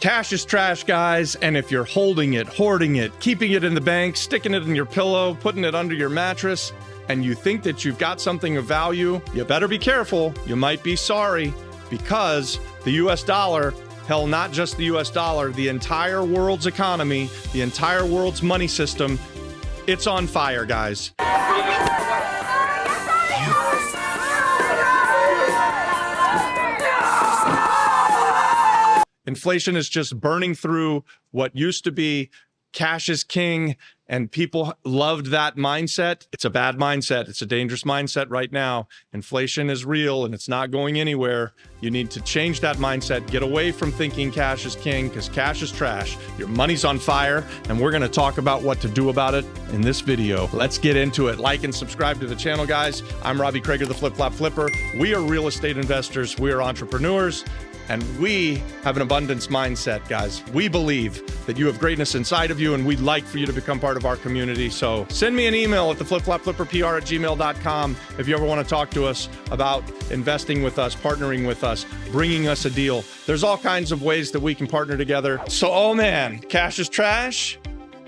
Cash is trash, guys, and if you're holding it, hoarding it, keeping it in the bank, sticking it in your pillow, putting it under your mattress, and you think that you've got something of value, you better be careful. You might be sorry, because the US dollar, hell, not just the US dollar, the entire world's economy, the entire world's money system, it's on fire, guys. Inflation is just burning through what used to be cash is king, and people loved that mindset. It's a bad mindset. It's a dangerous mindset right now. Inflation is real and it's not going anywhere. You need to change that mindset. Get away from thinking cash is king, because cash is trash. Your money's on fire, and we're going to talk about what to do about it in this video. Let's get into it. Like and subscribe to the channel, guys. I'm Robbie Krager, the Flip Flop Flipper. We are real estate investors. We are entrepreneurs. And we have an abundance mindset, guys. We believe that you have greatness inside of you, and we'd like for you to become part of our community. So send me an email at theflipflopflipperpr@gmail.com if you ever want to talk to us about investing with us, partnering with us, bringing us a deal. There's all kinds of ways that we can partner together. So, oh man, cash is trash.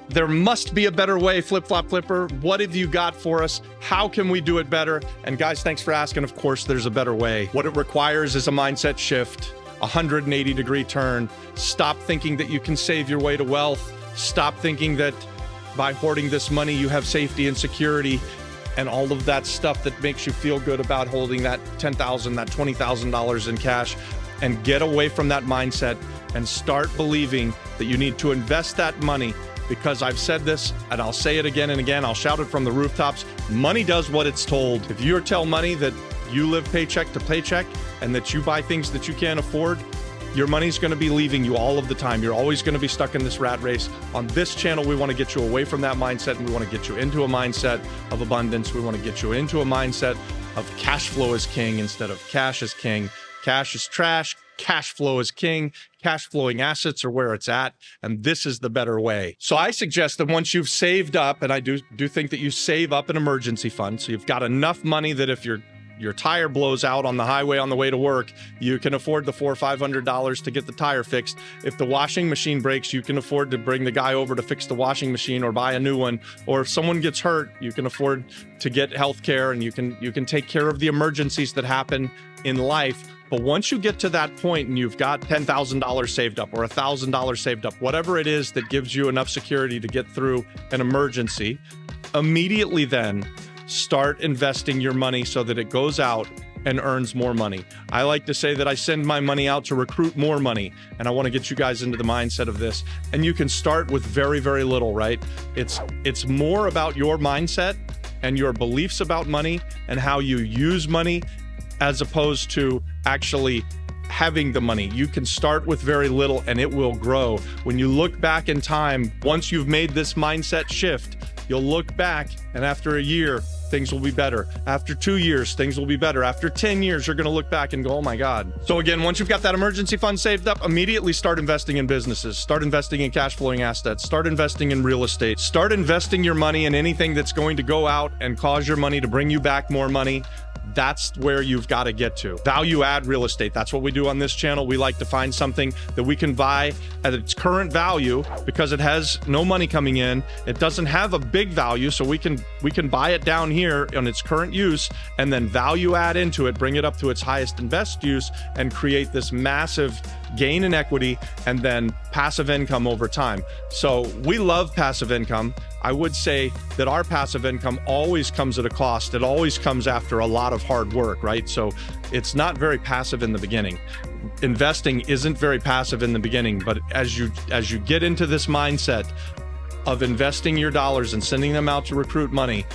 There must be a better way, Flip Flop Flipper. What have you got for us? How can we do it better? And guys, thanks for asking. Of course, there's a better way. What it requires is a mindset shift. 180-degree turn. Stop thinking that you can save your way to wealth. Stop thinking that by hoarding this money, you have safety and security and all of that stuff that makes you feel good about holding that $10,000, that $20,000 in cash, and get away from that mindset and start believing that you need to invest that money. Because I've said this, and I'll say it again and again, I'll shout it from the rooftops, money does what it's told. If you tell money that you live paycheck to paycheck and that you buy things that you can't afford, your money's going to be leaving you all of the time. You're always going to be stuck in this rat race. On this channel, we want to get you away from that mindset, and we want to get you into a mindset of abundance. We want to get you into a mindset of cash flow is king instead of cash is king. Cash is trash. Cash flow is king. Cash flowing assets are where it's at, and this is the better way. So I suggest that once you've saved up, and I do think that you save up an emergency fund, so you've got enough money that if your tire blows out on the highway on the way to work, you can afford the $400 or $500 to get the tire fixed. If the washing machine breaks, you can afford to bring the guy over to fix the washing machine or buy a new one. Or if someone gets hurt, you can afford to get health care, and you can take care of the emergencies that happen in life. But once you get to that point and you've got $10,000 saved up or $1,000 saved up, whatever it is that gives you enough security to get through an emergency, immediately then start investing your money so that it goes out and earns more money. I like to say that I send my money out to recruit more money, and I want to get you guys into the mindset of this. And you can start with very, very little, right? It's more about your mindset and your beliefs about money and how you use money, as opposed to actually having the money. You can start with very little and it will grow. When you look back in time, once you've made this mindset shift, you'll look back, and after a year, things will be better. After 2 years, things will be better. After 10 years, you're going to look back and go, oh my God. So again, once you've got that emergency fund saved up, immediately start investing in businesses, start investing in cash flowing assets, start investing in real estate, start investing your money in anything that's going to go out and cause your money to bring you back more money. That's where you've got to get to. Value add real estate. That's what we do on this channel. We like to find something that we can buy at its current value because it has no money coming in. It doesn't have a big value, so we can buy it down here on its current use and then value add into it, bring it up to its highest and best use, and create this massive gain in equity and then passive income over time. So we love passive income. I would say that our passive income always comes at a cost. It always comes after a lot of hard work, right? So it's not very passive in the beginning. Investing isn't very passive in the beginning, but as you get into this mindset of investing your dollars and sending them out to recruit money,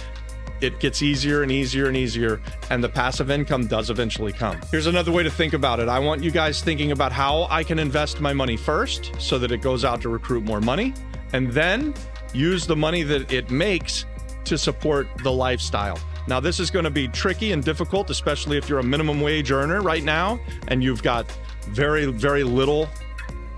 it gets easier and easier and easier, and the passive income does eventually come. Here's another way to think about it. I want you guys thinking about how I can invest my money first so that it goes out to recruit more money, and then use the money that it makes to support the lifestyle. Now, this is going to be tricky and difficult, especially if you're a minimum wage earner right now and you've got very, very little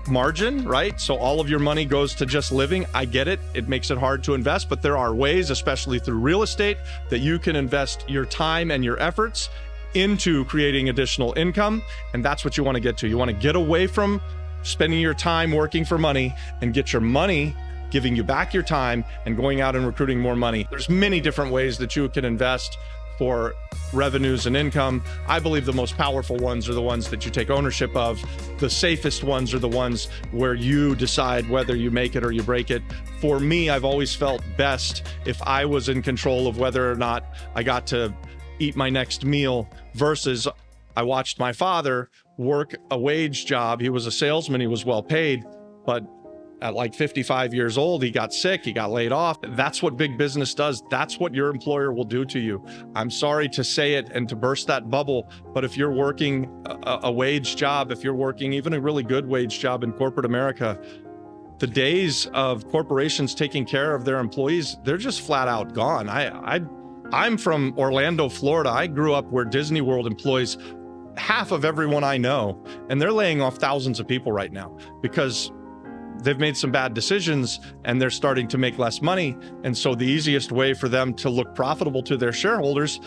margin, right? So all of your money goes to just living. I get it. It makes it hard to invest, but there are ways, especially through real estate, that you can invest your time and your efforts into creating additional income. And that's what you want to get to. You want to get away from spending your time working for money and get your money giving you back your time and going out and recruiting more money. There's many different ways that you can invest for revenues and income. I believe the most powerful ones are the ones that you take ownership of. The safest ones are the ones where you decide whether you make it or you break it. For me, I've always felt best if I was in control of whether or not I got to eat my next meal versus I watched my father work a wage job. He was a salesman, he was well paid, but at like 55 years old, he got sick, he got laid off. That's what big business does. That's what your employer will do to you. I'm sorry to say it and to burst that bubble, but if you're working a wage job, if you're working even a really good wage job in corporate America, the days of corporations taking care of their employees, they're just flat out gone. I'm from Orlando, Florida. I grew up where Disney World employs half of everyone I know, and they're laying off thousands of people right now because they've made some bad decisions and they're starting to make less money. And so the easiest way for them to look profitable to their shareholders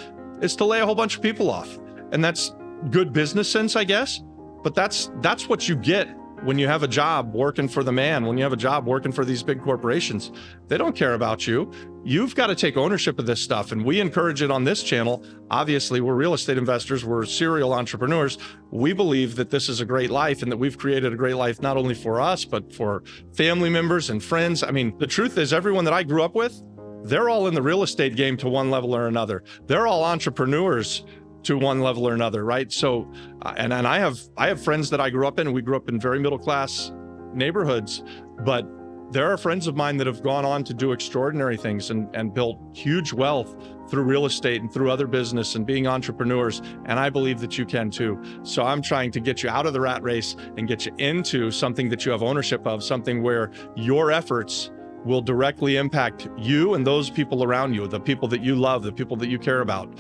is to lay a whole bunch of people off. And that's good business sense, I guess. But that's what you get when you have a job working for the man, when you have a job working for these big corporations. They don't care about you. You've got to take ownership of this stuff. And we encourage it on this channel. Obviously, we're real estate investors. We're serial entrepreneurs. We believe that this is a great life and that we've created a great life, not only for us, but for family members and friends. I mean, the truth is everyone that I grew up with, they're all in the real estate game to one level or another. They're all entrepreneurs to one level or another, right? So, and I have friends that I grew up in. We grew up in very middle class neighborhoods, but there are friends of mine that have gone on to do extraordinary things and built huge wealth through real estate and through other business and being entrepreneurs. And I believe that you can too. So I'm trying to get you out of the rat race and get you into something that you have ownership of, something where your efforts will directly impact you and those people around you, the people that you love, the people that you care about.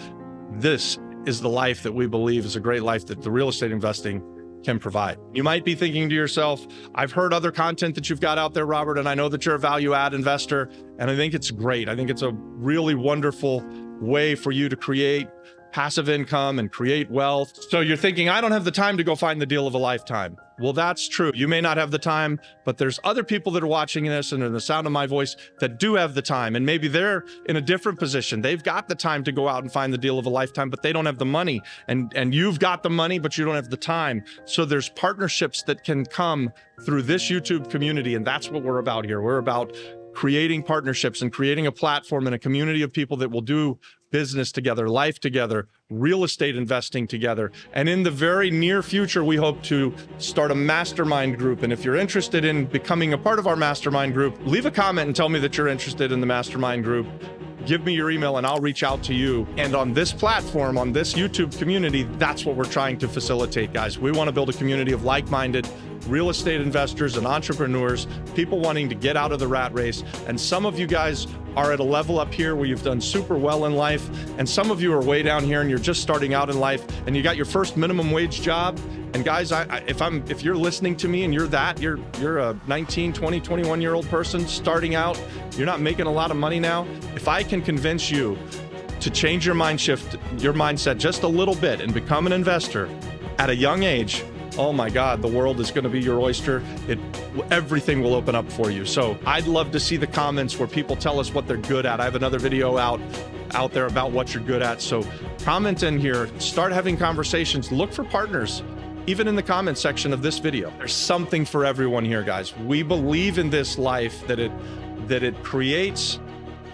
This is the life that we believe is a great life that the real estate investing can provide. You might be thinking to yourself, I've heard other content that you've got out there, Robert, and I know that you're a value add investor, and I think it's great. I think it's a really wonderful way for you to create passive income and create wealth. So you're thinking, I don't have the time to go find the deal of a lifetime. Well, that's true. You may not have the time, but there's other people that are watching this and in the sound of my voice that do have the time. And maybe they're in a different position. They've got the time to go out and find the deal of a lifetime, but they don't have the money. And you've got the money, but you don't have the time. So there's partnerships that can come through this YouTube community. And that's what we're about here. We're about creating partnerships and creating a platform and a community of people that will do business together, life together, real estate investing together. And in the very near future, we hope to start a mastermind group. And if you're interested in becoming a part of our mastermind group, leave a comment and tell me that you're interested in the mastermind group. Give me your email and I'll reach out to you. And on this platform, on this YouTube community, that's what we're trying to facilitate, guys. We want to build a community of like-minded real estate investors and entrepreneurs, people wanting to get out of the rat race. And some of you guys are at a level up here where you've done super well in life. And some of you are way down here and you're just starting out in life and you got your first minimum wage job. And guys, if you're listening to me and you're a 19, 20, 21-year-old person starting out, you're not making a lot of money now. If I can convince you to change your mindset just a little bit and become an investor at a young age, oh my God, the world is going to be your oyster. Everything will open up for you. So I'd love to see the comments where people tell us what they're good at. I have another video out there about what you're good at. So comment in here, start having conversations, look for partners, even in the comment section of this video. There's something for everyone here, guys. We believe in this life, that it creates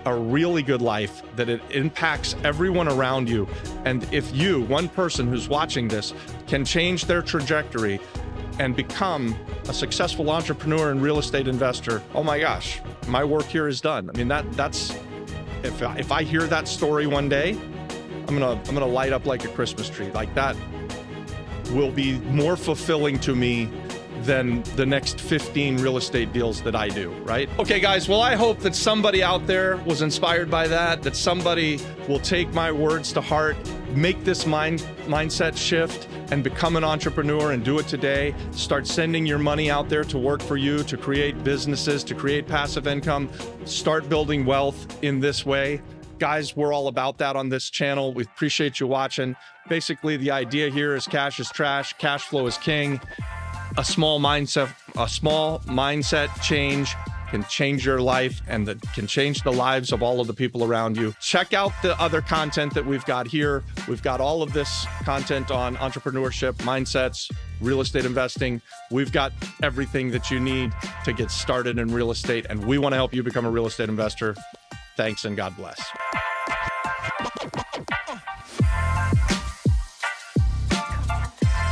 a really good life, that it impacts everyone around you. And if you, one person who's watching this, can change their trajectory and become a successful entrepreneur and real estate investor, oh my gosh, my work here is done. I mean, that's if I hear that story one day, I'm gonna light up like a Christmas tree. Like, that will be more fulfilling to me than the next 15 real estate deals that I do, right? Okay, guys, well, I hope that somebody out there was inspired by that somebody will take my words to heart, make this mindset shift and become an entrepreneur and do it today. Start sending your money out there to work for you, to create businesses, to create passive income, start building wealth in this way. Guys, we're all about that on this channel. We appreciate you watching. Basically, the idea here is cash is trash, cash flow is king. a small mindset change can change your life and that can change the lives of all of the people around you. Check out the other content that we've got here. We've got all of this content on entrepreneurship, mindsets, real estate investing. We've got everything that you need to get started in real estate, and we want to help you become a real estate investor. Thanks, and God bless.